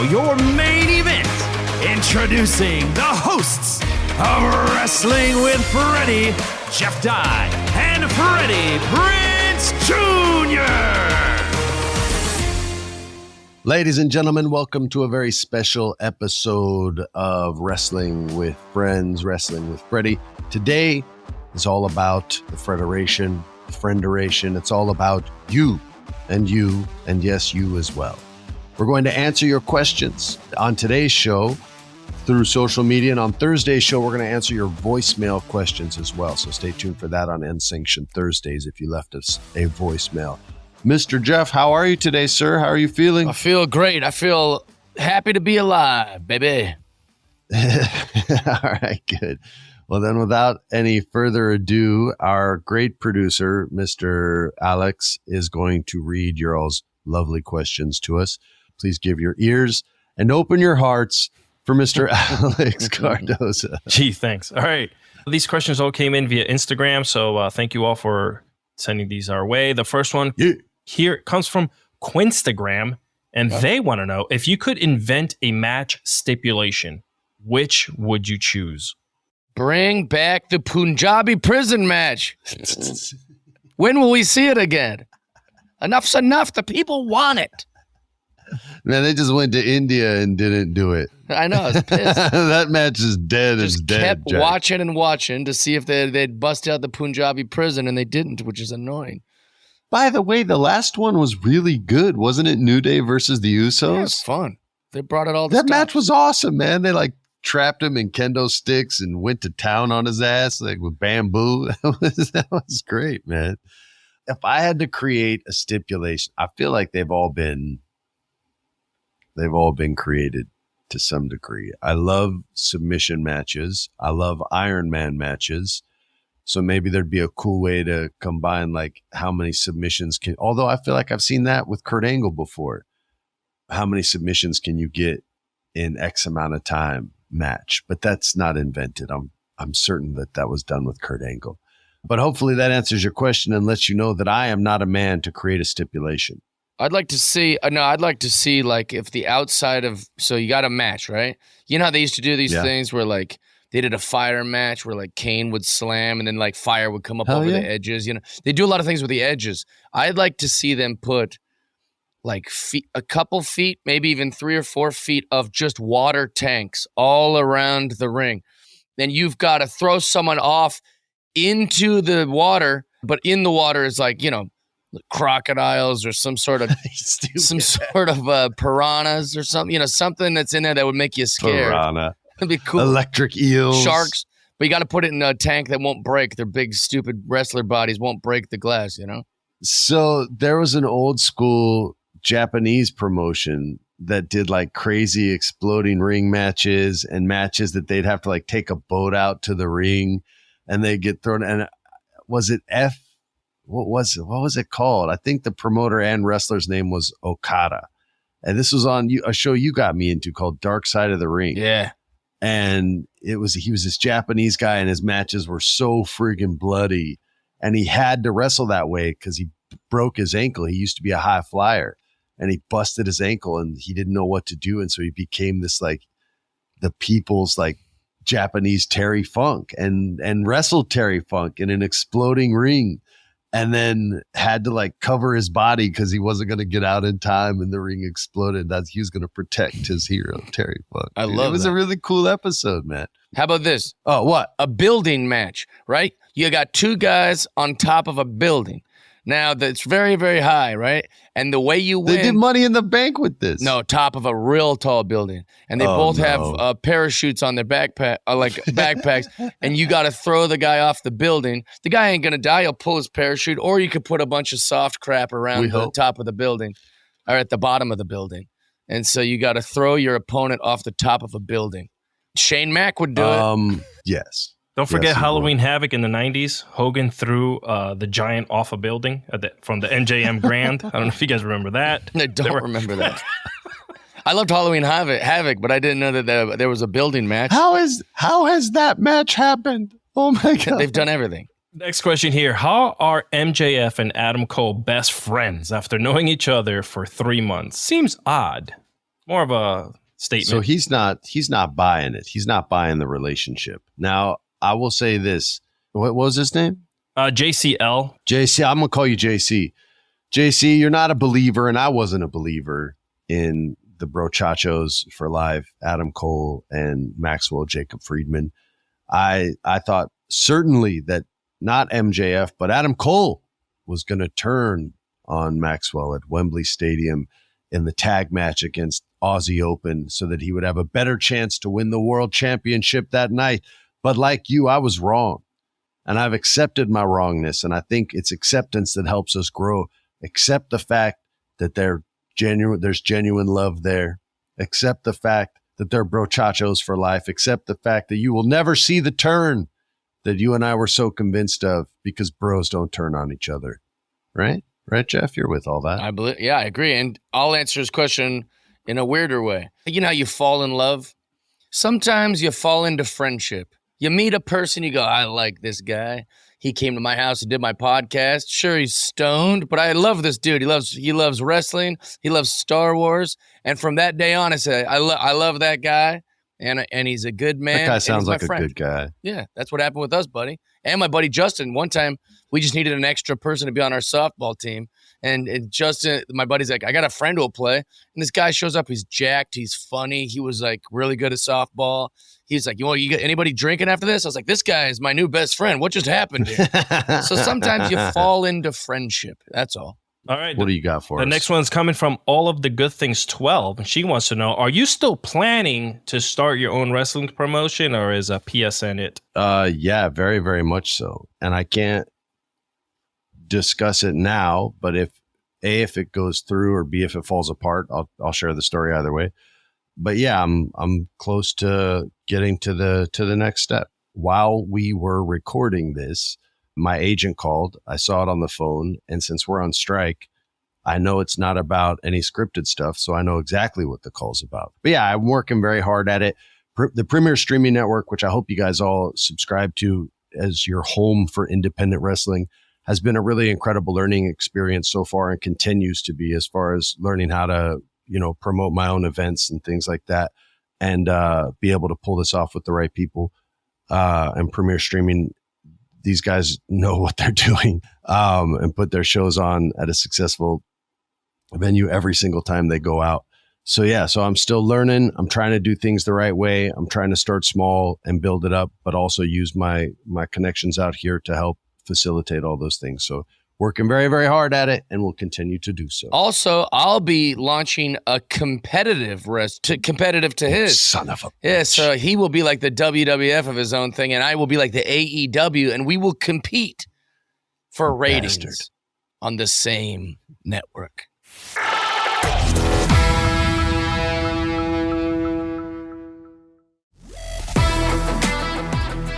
your main event. Introducing the hosts of Wrestling with Freddie, Jeff Dye, and Freddie Prinze Jr. Ladies and gentlemen, welcome to a very special episode of Wrestling with Friends, Wrestling with Freddie. Today is all about the Frederation, the Frederation. It's all about you, and yes, you as well. We're going to answer your questions on today's show through social media, and on Thursday's show, we're going to answer your voicemail questions as well. So stay tuned for that on Unsanctioned Thursdays if you left us a voicemail. Mr. Jeff, how are you today, sir? How are you feeling? I feel great. I feel happy to be alive, baby. All right, good. Well, then without any further ado, our great producer, Mr. Alex, is going to read your all's lovely questions to us. Please give your ears and open your hearts for Mr. Alex Cardoza. Gee, thanks. All right. These questions all came in via Instagram, so thank you all for sending these our way. The first one here comes from Quinstagram, and they want to know, if you could invent a match stipulation, which would you choose? Bring back the Punjabi prison match. When will we see it again? Enough's enough. The people want it. Man, they just went to India and didn't do it. I know. I was pissed. That match is dead as dead. Kept Jack. watching and watching to see if they'd bust out the Punjabi prison, and they didn't, which is annoying. By the way, the last one was really good. Wasn't it New Day versus the Usos? Yeah, it was fun. They brought it all to That match was awesome, man. They trapped him in kendo sticks and went to town on his ass with bamboo. That was great, man. If I had to create a stipulation, I feel like they've all been created to some degree. I love submission matches. I love Iron Man matches. So maybe there'd be a cool way to combine how many submissions can, although I feel like I've seen that with Kurt Angle before. How many submissions can you get in X amount of time match? But that's not invented. I'm certain that was done with Kurt Angle. But hopefully that answers your question and lets you know that I am not a man to create a stipulation. I'd like to see if the outside of, so you got a match, right? You know how they used to do these things where they did a fire match where Kane would slam and then fire would come up over the edges. You know, they do a lot of things with the edges. I'd like to see them put a couple feet, maybe even 3 or 4 feet of just water tanks all around the ring. Then you've got to throw someone off into the water, but in the water is crocodiles or some sort of piranhas or something, something that's in there that would make you scared. Piranha. That'd be cool. Electric eels. Sharks. But you got to put it in a tank that won't break. Their big, stupid wrestler bodies won't break the glass, So there was an old school Japanese promotion that did crazy exploding ring matches and matches that they'd have to take a boat out to the ring and they'd get thrown. And was it what was it called? I think the promoter and wrestler's name was Okada. And this was on a show you got me into called Dark Side of the Ring. Yeah. And he was this Japanese guy and his matches were so friggin' bloody. And he had to wrestle that way because he broke his ankle. He used to be a high flyer and he busted his ankle and he didn't know what to do. And so he became this the people's Japanese Terry Funk and wrestled Terry Funk in an exploding ring. And then had to cover his body because he wasn't going to get out in time and the ring exploded. He was going to protect his hero, Terry Funk. I love it. It was a really cool episode, man. How about this? Oh, what? A building match, right? You got 2 guys on top of a building. Now, that's very, very high, right? And the way you win... They did Money in the Bank with this. No, top of a real tall building. And they both have parachutes on their backpacks. And you got to throw the guy off the building. The guy ain't going to die. He'll pull his parachute. Or you could put a bunch of soft crap around the top of the building. Or at the bottom of the building. And so you got to throw your opponent off the top of a building. Shane Mack would do it. Yes. Don't forget Halloween Havoc in the 90s. Hogan threw the Giant off a building from the MJM Grand. I don't know if you guys remember that. I don't remember that. I loved Halloween Havoc, but I didn't know that there was a building match. How has that match happened? Oh, my God. They've done everything. Next question here. How are MJF and Adam Cole best friends after knowing each other for 3 months? Seems odd. more of a statement. So he's not buying it. He's not buying the relationship. Now, I will say this. What was his name? JCL. JC. I'm going to call you JC. JC, you're not a believer, and I wasn't a believer in the Brochachos for life, Adam Cole and Maxwell Jacob Friedman. I thought certainly that not MJF, but Adam Cole was going to turn on Maxwell at Wembley Stadium in the tag match against Aussie Open so that he would have a better chance to win the world championship that night. But like you, I was wrong. And I've accepted my wrongness. And I think it's acceptance that helps us grow. Accept the fact that there's genuine love there. Accept the fact that they're brochachos for life. Accept the fact that you will never see the turn that you and I were so convinced of, because bros don't turn on each other. Right? Right, Jeff? You're with all that. I agree. And I'll answer his question in a weirder way. You know how you fall in love? Sometimes you fall into friendship. You meet a person, you go, I like this guy. He came to my house, he did my podcast. Sure, he's stoned, but I love this dude. He loves wrestling. He loves Star Wars. And from that day on, I said, I love that guy, and he's a good man. That guy sounds like a good guy. Yeah, that's what happened with us, buddy. And my buddy Justin. One time, we just needed an extra person to be on our softball team. And Justin, my buddy's like, I got a friend who'll play. And this guy shows up. He's jacked. He's funny. He was like really good at softball. He's like, you got anybody drinking after this? I was like, this guy is my new best friend. What just happened here? So sometimes you fall into friendship. That's all. All right. What do you got for us? The next one's coming from All of the Good Things 12. And she wants to know, are you still planning to start your own wrestling promotion, or is a PSN it? Yeah, very, very much so. And I can't discuss it now, but if it goes through, or B, if it falls apart, I'll share the story either way. But yeah, I'm close to getting to the next step. While we were recording this, my agent called. I saw it on the phone, and since we're on strike, I know it's not about any scripted stuff, so I know exactly what the call's about. But yeah, I'm working very hard at it. The Premier Streaming Network, which I hope you guys all subscribe to as your home for independent wrestling, has been a really incredible learning experience so far, and continues to be, as far as learning how to, promote my own events and things like that, and be able to pull this off with the right people. And Premier Streaming, these guys know what they're doing, and put their shows on at a successful venue every single time they go out. So yeah, so I'm still learning. I'm trying to do things the right way. I'm trying to start small and build it up, but also use my connections out here to help facilitate all those things. So working very, very hard at it, and will continue to do so. Also, I'll be launching a competitive to his. Son of a bitch. Yeah, so he will be like the WWF of his own thing, and I will be like the AEW, and we will compete for ratings Bastard. on the same network.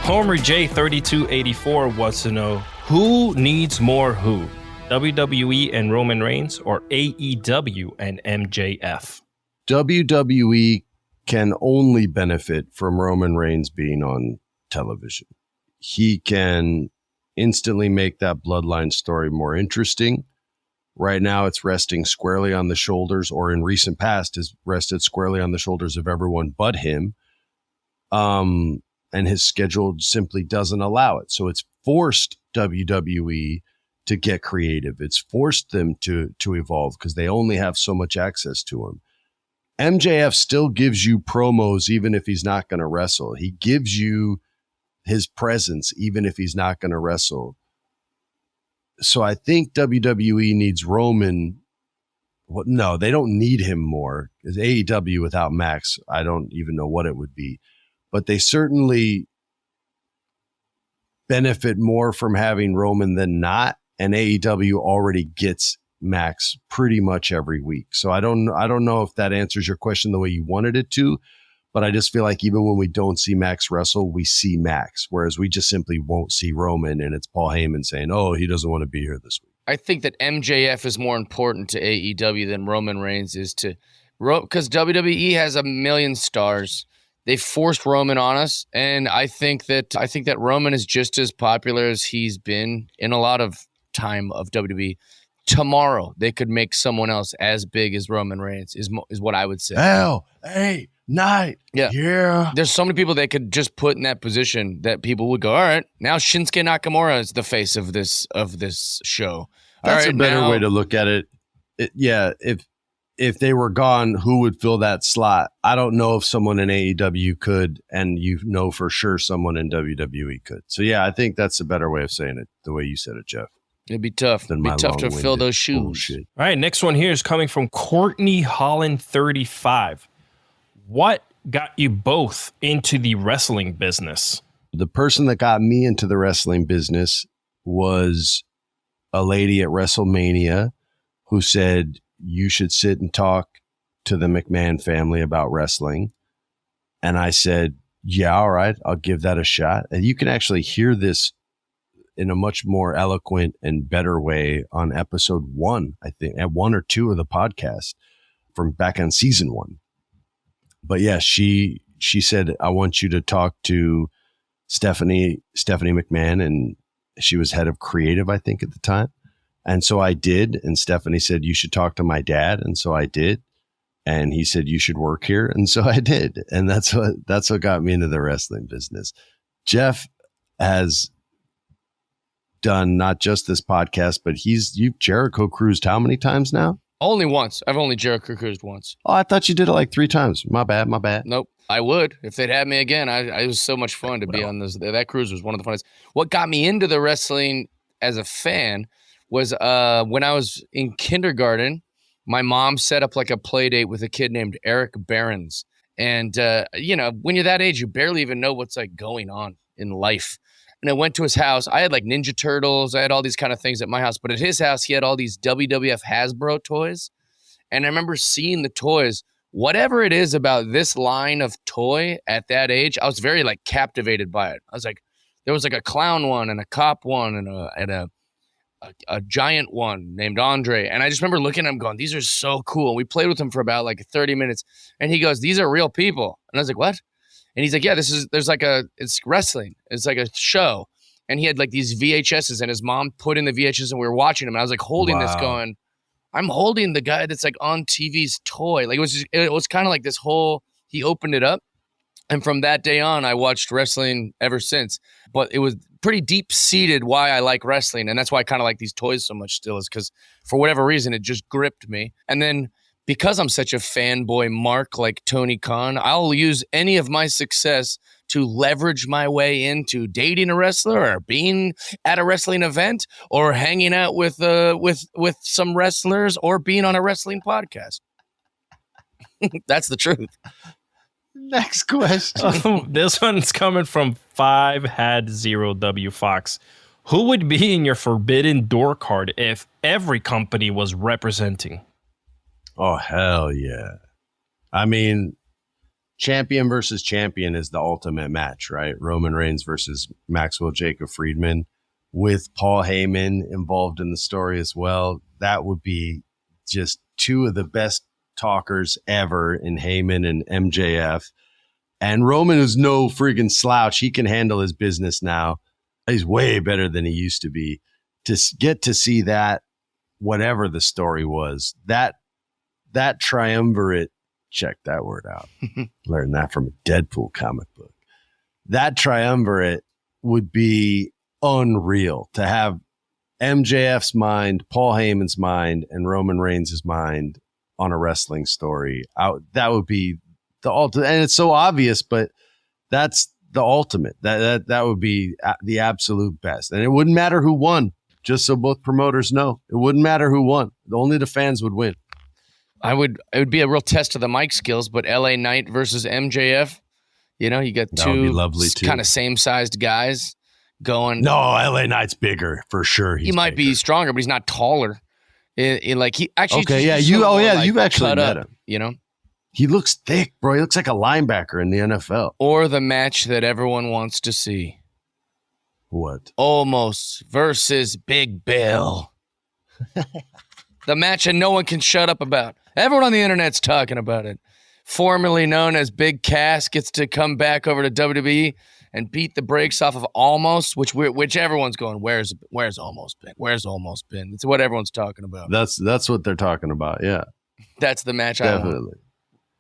Homer J3284 wants to know, who needs more who? WWE and Roman Reigns, or AEW and MJF? WWE can only benefit from Roman Reigns being on television. He can instantly make that bloodline story more interesting. Right now, it's resting squarely on the shoulders, or in recent past, has rested squarely on the shoulders of everyone but him. And his schedule simply doesn't allow it. So it's forced WWE to get creative. It's forced them to evolve, because they only have so much access to him. MJF still gives you promos even if he's not going to wrestle. He gives you his presence even if he's not going to wrestle. So I think WWE needs Roman. Well, no, they don't need him more. Because AEW without Max, I don't even know what it would be. But they certainly benefit more from having Roman than not. And AEW already gets Max pretty much every week. So I don't know if that answers your question the way you wanted it to, but I just feel like even when we don't see Max wrestle, we see Max, whereas we just simply won't see Roman, and it's Paul Heyman saying, oh, he doesn't want to be here this week. I think that MJF is more important to AEW than Roman Reigns is to, because WWE has a million stars. They forced Roman on us, and I think that Roman is just as popular as he's been in a lot of time of WWE. tomorrow they could make someone else as big as Roman Reigns is what I would say. L.A. Knight. Yeah. There's so many people they could just put in that position that people would go, all right, now Shinsuke Nakamura is the face of this show. That's a better way to look at it. If they were gone, who would fill that slot? I don't know if someone in AEW could, and for sure someone in WWE could. So yeah, I think that's a better way of saying it, the way you said it, Jeff. It'd be tough. It'd be tough to fill those shoes. Bullshit. All right, next one here is coming from Courtney Holland 35. What got you both into the wrestling business? The person that got me into the wrestling business was a lady at WrestleMania who said, you should sit and talk to the McMahon family about wrestling. And I said, yeah, all right, I'll give that a shot. And you can actually hear this in a much more eloquent and better way on episode 1, I think, at 1 or 2 of the podcast from back on season 1. But yeah, she said, I want you to talk to Stephanie McMahon, and she was head of creative, I think, at the time. And so I did. And Stephanie said, you should talk to my dad. And so I did. And he said, you should work here. And so I did. And that's what got me into the wrestling business. Jeff has done not just this podcast, but you've Jericho cruised how many times now? Only once. I've only Jericho cruised once. Oh, I thought you did it like 3 times. My bad. Nope. I would if they'd had me again. It was so much fun to be on this. That cruise was one of the funnest. What got me into the wrestling as a fan was when I was in kindergarten, my mom set up like a play date with a kid named Eric Behrens. And, when you're that age, you barely even know what's like going on in life. And I went to his house. I had like Ninja Turtles. I had all these kind of things at my house. But at his house, he had all these WWF Hasbro toys. And I remember seeing the toys. Whatever it is about this line of toy at that age, I was very like captivated by it. I was like, there was like a clown one and a cop one and a giant one named Andre. And I just remember looking at him going, these are so cool. And we played with him for about like 30 minutes. And he goes, these are real people. And I was like, what? And he's like, yeah, it's wrestling. It's like a show. And he had like these VHSs and his mom put in the VHS and we were watching them. And I was like holding this going, I'm holding the guy that's like on TV's toy. Like it was kind of like this whole, he opened it up. And from that day on, I watched wrestling ever since. But it was pretty deep-seated why I like wrestling. And that's why I kind of like these toys so much still, is because for whatever reason, it just gripped me. And then because I'm such a fanboy mark like Tony Khan, I'll use any of my success to leverage my way into dating a wrestler or being at a wrestling event or hanging out with some wrestlers or being on a wrestling podcast. That's the truth. Next question. This one's coming from 5had0W Fox. Who would be in your Forbidden Door card if every company was representing? Oh, hell yeah. I mean, champion versus champion is the ultimate match, right? Roman Reigns versus Maxwell Jacob Friedman with Paul Heyman involved in the story as well. That would be just 2 of the best talkers ever in Heyman and MJF. And Roman is no friggin' slouch. He can handle his business now. He's way better than he used to be. To get to see that, whatever the story was, that triumvirate, check that word out. Learned that from a Deadpool comic book. That triumvirate would be unreal to have MJF's mind, Paul Heyman's mind, and Roman Reigns' mind on a wrestling story. That would be the ultimate, and it's so obvious, but that's the ultimate. That would be the absolute best, and it wouldn't matter who won. Just so both promoters know, it wouldn't matter who won. Only the fans would win. It would be a real test of the mic skills, but LA Knight versus MJF, you got two kind of same-sized guys going. No, LA Knight's bigger for sure. He might be stronger, but he's not taller. He actually. Okay, yeah, you've actually met him. He looks thick, bro. He looks like a linebacker in the NFL. Or the match that everyone wants to see. What? Omos versus Big Bill. The match that no one can shut up about. Everyone on the internet's talking about it. Formerly known as Big Cass gets to come back over to WWE and beat the brakes off of Almost, which everyone's going, where's Almost been? Where's Almost been? It's what everyone's talking about. That's what they're talking about. Yeah, that's the match. Definitely. I want.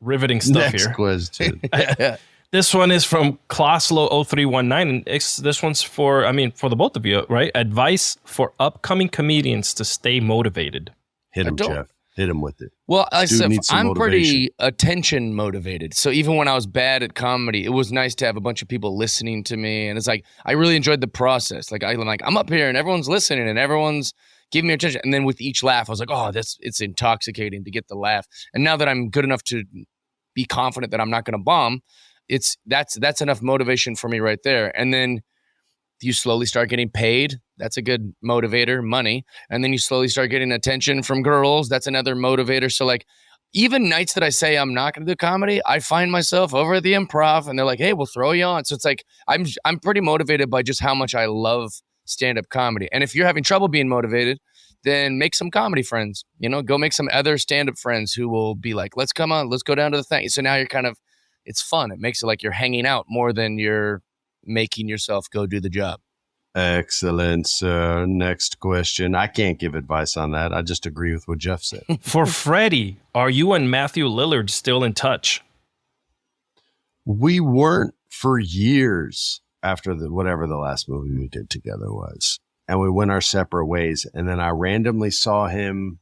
Riveting stuff Next here. Question. This one is from Kloslow0319, and this one's for the both of you, right? Advice for upcoming comedians to stay motivated. Hit him, Jeff. Hit him with it. Well, I'm pretty attention motivated. So even when I was bad at comedy, it was nice to have a bunch of people listening to me. And it's like, I really enjoyed the process. Like, I'm up here and everyone's listening and everyone's giving me attention. And then with each laugh, I was like, oh, it's intoxicating to get the laugh. And now that I'm good enough to be confident that I'm not going to bomb, that's enough motivation for me right there. And then you slowly start getting paid. That's a good motivator, money. And then you slowly start getting attention from girls. That's another motivator. So like, even nights that I say I'm not going to do comedy, I find myself over at the Improv and they're like, hey, we'll throw you on. So it's like, I'm pretty motivated by just how much I love stand-up comedy. And if you're having trouble being motivated, then make some comedy friends, go make some other stand-up friends who will be like, let's come on, let's go down to the thing. So now you're it's fun. It makes it like you're hanging out more than you're making yourself go do the job. Excellent, sir. Next question. I can't give advice on that. I just agree with what Jeff said. For Freddie, are you and Matthew Lillard still in touch? We weren't for years after whatever the last movie we did together was. And we went our separate ways. And then I randomly saw him,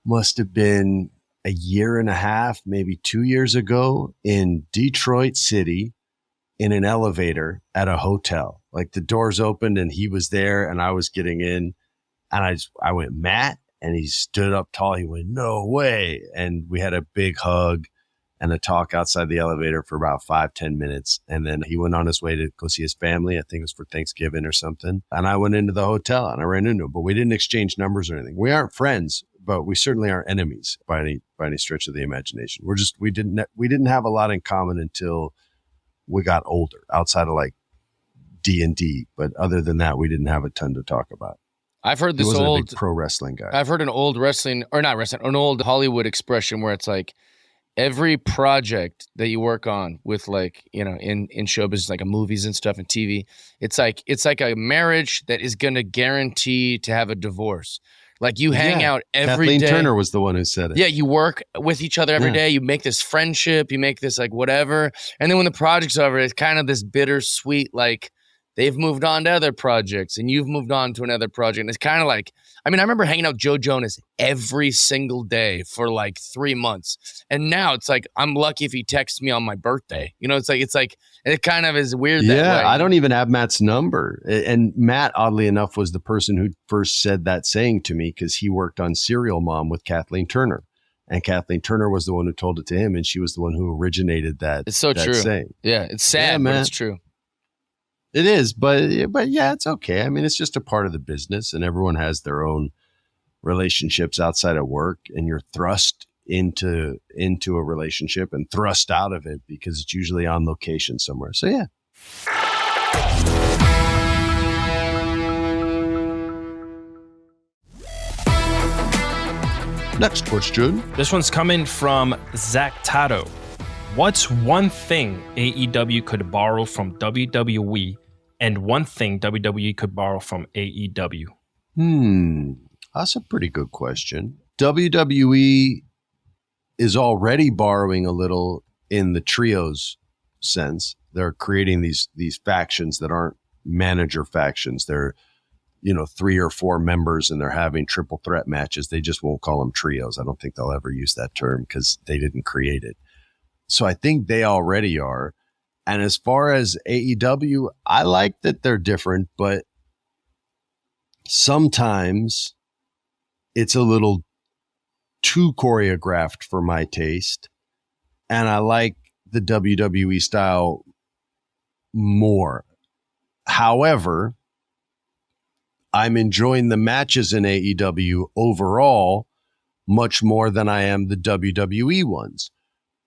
must have been a year and a half, maybe 2 years ago in Detroit City in an elevator at a hotel. Like the doors opened and he was there and I was getting in and I went, Matt, and he stood up tall. He went, no way. And we had a big hug and a talk outside the elevator for about 5-10 minutes. And then he went on his way to go see his family. I think it was for Thanksgiving or something. And I went into the hotel and I ran into him, but we didn't exchange numbers or anything. We aren't friends, but we certainly aren't enemies by any stretch of the imagination. We didn't have a lot in common until we got older, outside of like D&D. But other than that, we didn't have a ton to talk about. I've heard this old a big pro wrestling guy. I've heard an old an old Hollywood expression where it's like, every project that you work on with like, in show business, like movies and stuff and TV, it's like a marriage that is going to guarantee to have a divorce. Like you hang out every day. Kathleen Turner was the one who said it. Yeah, you work with each other every day. You make this friendship. You make this like whatever. And then when the project's over, it's kind of this bittersweet, like they've moved on to other projects and you've moved on to another project. And it's kind of like, I remember hanging out with Joe Jonas every single day for like 3 months. And now it's like, I'm lucky if he texts me on my birthday. It's like, it kind of is weird that way. I don't even have Matt's number. And Matt, oddly enough, was the person who first said that saying to me because he worked on Serial Mom with Kathleen Turner. And Kathleen Turner was the one who told it to him. And she was the one who originated that. It's so true. Saying. Yeah, it's sad, but it's true. It is, but yeah, it's okay. I mean, it's just a part of the business and everyone has their own relationships outside of work and you're thrust into a relationship and thrust out of it because it's usually on location somewhere. So yeah. Next question. This one's coming from Zach Tato. What's one thing AEW could borrow from WWE and one thing WWE could borrow from AEW? That's a pretty good question. WWE is already borrowing a little in the trios sense. They're creating these factions that aren't manager factions. They're 3 or 4 members and they're having triple threat matches. They just won't call them trios. I don't think they'll ever use that term because they didn't create it. So I think they already are. And as far as AEW, I like that they're different, but sometimes it's a little too choreographed for my taste. And I like the WWE style more. However, I'm enjoying the matches in AEW overall much more than I am the WWE ones.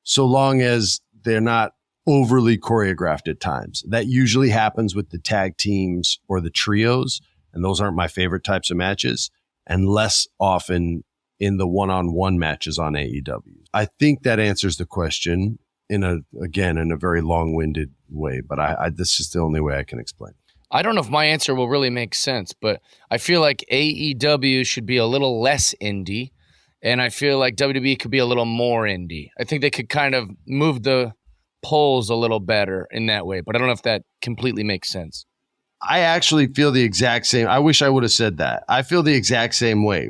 So long as they're not overly choreographed at times. That usually happens with the tag teams or the trios, and those aren't my favorite types of matches, and less often in the one-on-one matches on AEW. I think that answers the question. in a very long-winded way, but I this is the only way I can explain. I don't know if my answer will really make sense, but I feel like AEW should be a little less indie, and I feel like WWE could be a little more indie. I think they could kind of move the poles a little better in that way, but I don't know if that completely makes sense. I actually feel the exact same. I wish I would have said that. I feel the exact same way.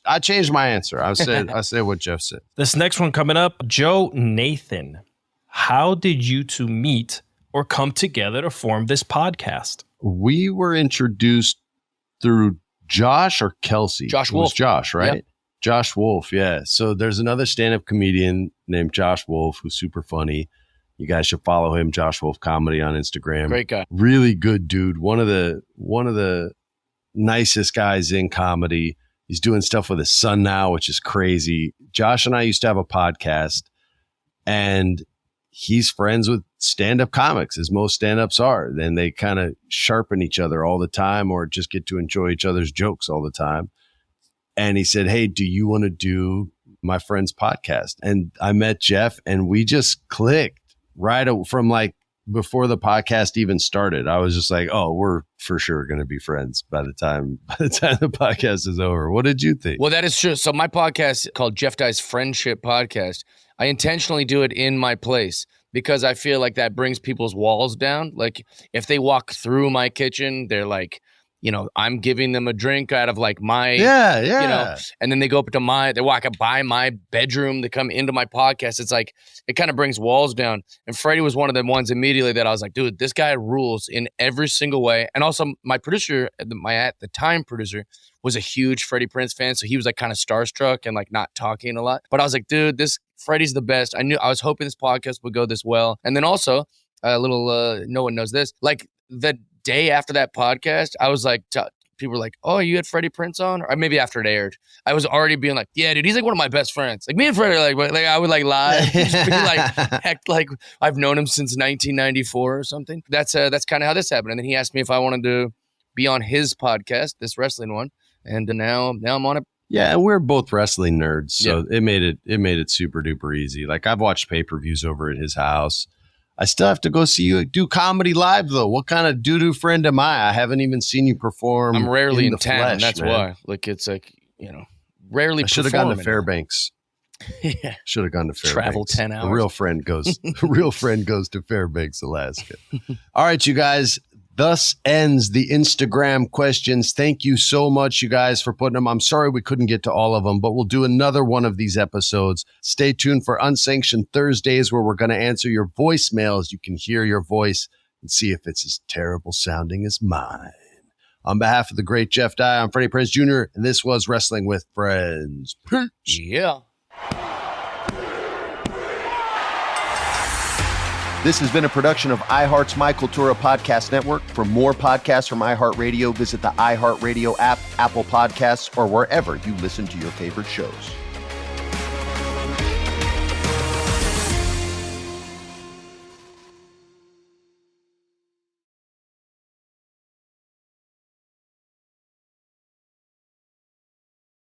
I changed my answer. I said what Jeff said. This next one coming up, Joe Nathan. How did you two meet or come together to form this podcast? We were introduced through Josh or Kelsey. Josh Wolf. Josh, right? Yep. Josh Wolf, yeah. So there's another stand-up comedian named Josh Wolf who's super funny. You guys should follow him, Josh Wolf Comedy on Instagram. Great guy. Really good dude. One of the nicest guys in comedy. He's doing stuff with his son now, which is crazy. Josh and I used to have a podcast, and he's friends with stand-up comics, as most stand-ups are. Then they kind of sharpen each other all the time or just get to enjoy each other's jokes all the time. And he said, hey, do you want to do my friend's podcast? And I met Jeff, and we just clicked right from like before the podcast even started. I was just like, oh, we're for sure going to be friends by the time the podcast is over. What did you think? Well, that is true. So my podcast called Jeff Dye's Friendship Podcast, I intentionally do it in my place because I feel like that brings people's walls down. Like if they walk through my kitchen, they're like, you know, I'm giving them a drink out of like my, you know, and then they go up to they walk up by my bedroom, they come into my podcast. It's like, it kind of brings walls down. And Freddie was one of the ones immediately that I was like, dude, this guy rules in every single way. And also my producer, my at the time producer, was a huge Freddie Prinze fan. So he was like kind of starstruck and like not talking a lot. But I was like, dude, Freddie's the best. I was hoping this podcast would go this well. And then also a little, no one knows this, like the day after that podcast, I was like, people were like, oh, you had Freddie Prinze on? Or maybe after it aired, I was already being like, yeah, dude, he's like one of my best friends. Like me and Freddie, like I would like lie, just be like, heck, like I've known him since 1994 or something. That's kind of how this happened. And then he asked me if I wanted to be on his podcast, this wrestling one, and now I'm on it. Yeah, and we're both wrestling nerds, so it made it super duper easy. Like I've watched pay-per-views over at his house. I still have to go see you do comedy live, though. What kind of doo-doo friend am I? I haven't even seen you perform. I'm rarely in town. Flesh, that's man. why. Like, it's like, you know, rarely. I should have gone to Fairbanks. Yeah. Should have gone to Fairbanks. Travel 10 hours. A real friend goes to Fairbanks, Alaska. All right, you guys. Thus ends the Instagram questions. Thank you so much, you guys, for putting them. I'm sorry we couldn't get to all of them, but we'll do another one of these episodes. Stay tuned for Unsanctioned Thursdays, where we're going to answer your voicemails. You can hear your voice and see if it's as terrible sounding as mine. On behalf of the great Jeff Dye, I'm Freddie Prinze Jr., and this was Wrestling with Friends. Peace. Yeah. This has been a production of iHeart's My Cultura Podcast Network. For more podcasts from iHeartRadio, visit the iHeartRadio app, Apple Podcasts, or wherever you listen to your favorite shows.